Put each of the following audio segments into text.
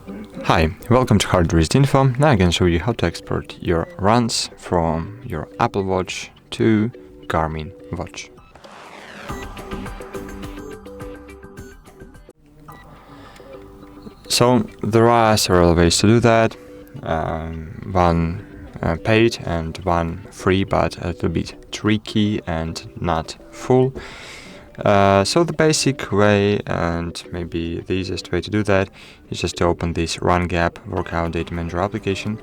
Hi, welcome to HardReset.Info. Now I can show you how to export your runs from your Apple Watch to Garmin watch. So there are several ways to do that. One paid and one free, but a little bit tricky and not full. So the basic way, and maybe the easiest way to do that, is just to open this RunGap workout data manager application,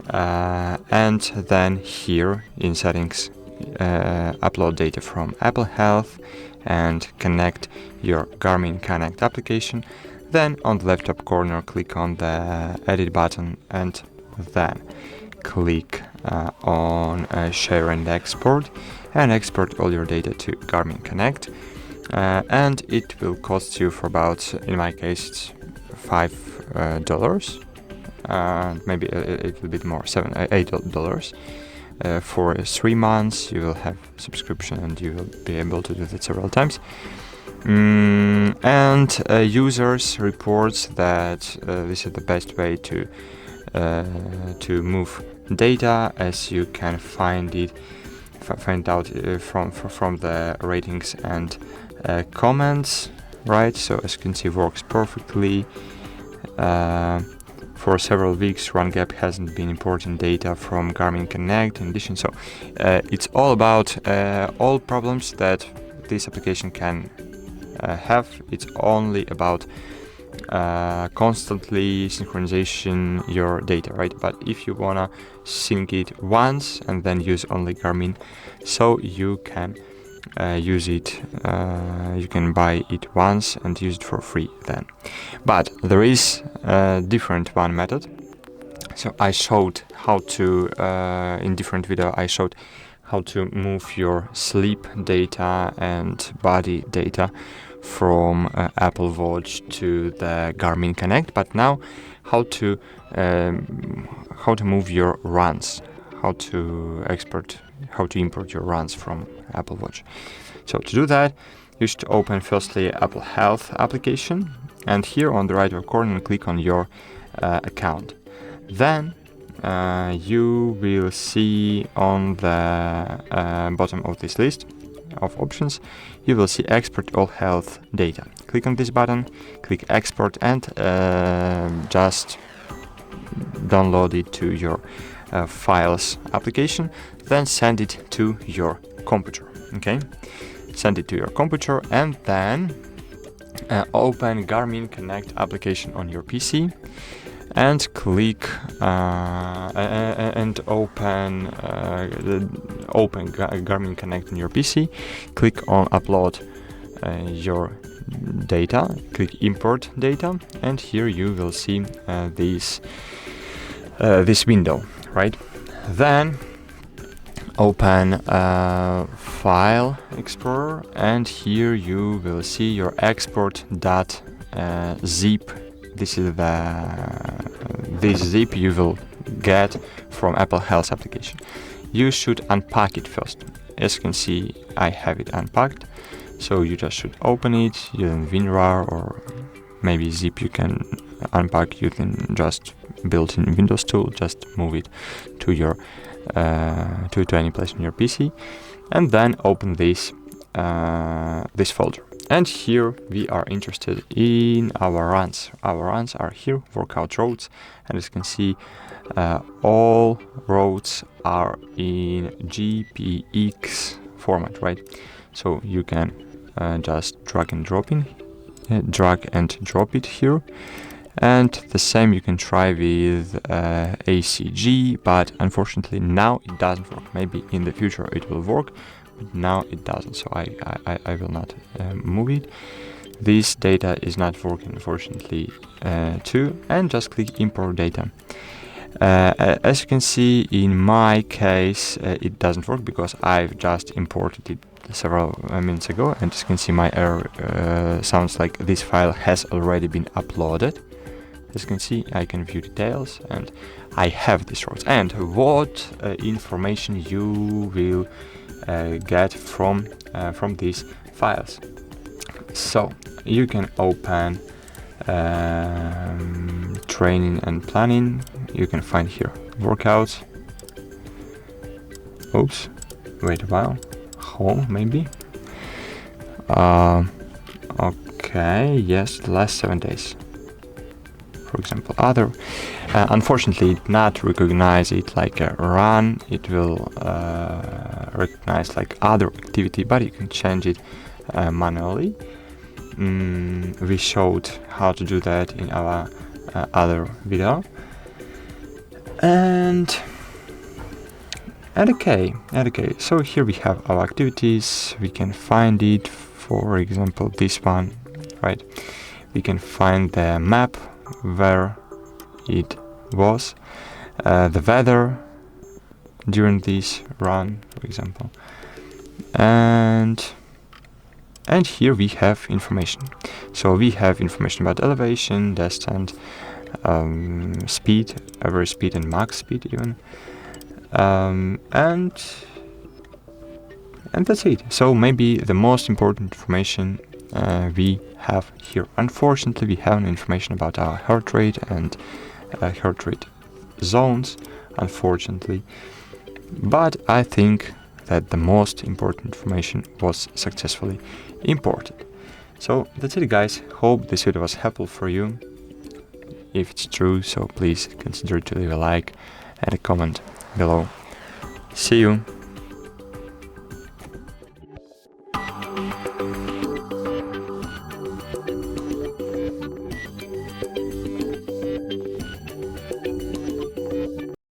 and then here in settings, upload data from Apple Health and connect your Garmin Connect application. Then on the left top corner, click on the edit button and then click on share and export all your data to Garmin Connect, and it will cost you for about, in my case, it's $5, maybe a little bit more, $8. For 3 months you will have subscription and you will be able to do that several times. And users reports that this is the best way to move data, as you can find out from the ratings and comments, right? So as you can see, works perfectly. For several weeks, RunGap hasn't been importing data from Garmin Connect in addition. So it's all about all problems that this application can have. It's only about constantly synchronization your data, right? But if you wanna sync it once and then use only Garmin, so you can use it, you can buy it once and use it for free then. But there is a different one method. So I showed how to, in different video, I showed how to move your sleep data and body data from Apple Watch to the Garmin Connect, but now how to move your runs, how to import your runs from Apple Watch. So to do that, you should open firstly Apple Health application, and here on the right hand corner click on your account. Then you will see on the bottom of this list of options, you will see export all health data. Click on this button, click export, and just download it to your files application, then send it to your computer. Okay, send it to your computer and then open Garmin Connect application on your PC and click and open Garmin Connect on your PC. Click on upload your data, click import data, and here you will see this window, right? Then open File Explorer, and here you will see your export.zip. This is this zip you will get from Apple Health application. You should unpack it first. As you can see, I have it unpacked. So you just should open it using WinRAR or maybe zip. You can unpack using just built-in Windows tool. Just move it to your to any place on your PC, and then open this this folder. And here we are interested in our runs. Our runs are here, workout roads, and as you can see, all roads are in GPX format, right? So you can just drag and drop it here. And the same you can try with ACG, but unfortunately now it doesn't work. Maybe in the future it will work, but now it doesn't, so I will not move it. This data is not working, unfortunately, too, and just click import data. As you can see, in my case it doesn't work because I've just imported it several minutes ago, and as you can see, my error sounds like this file has already been uploaded. As you can see, I can view details and I have these roads. And what information you will get from these files? So you can open training and planning, you can find here workouts. Oops, wait a while. Home, maybe. Okay, yes, the last 7 days. For example, other. Unfortunately, it not recognize it like a run. It will recognize like other activity, but you can change it manually. We showed how to do that in our other video. And okay, so here we have our activities. We can find it, for example, this one, right? We can find the map where it was, the weather during this run, for example, and here we have information. So we have information about elevation, descent, speed, average speed and max speed even, and that's it. So maybe the most important information we have here. Unfortunately, we have information about our heart rate and heart rate zones, unfortunately, but I think that the most important information was successfully imported. So that's it, guys. Hope this video was helpful for you. If it's true, so please consider to leave a like and a comment below. See you.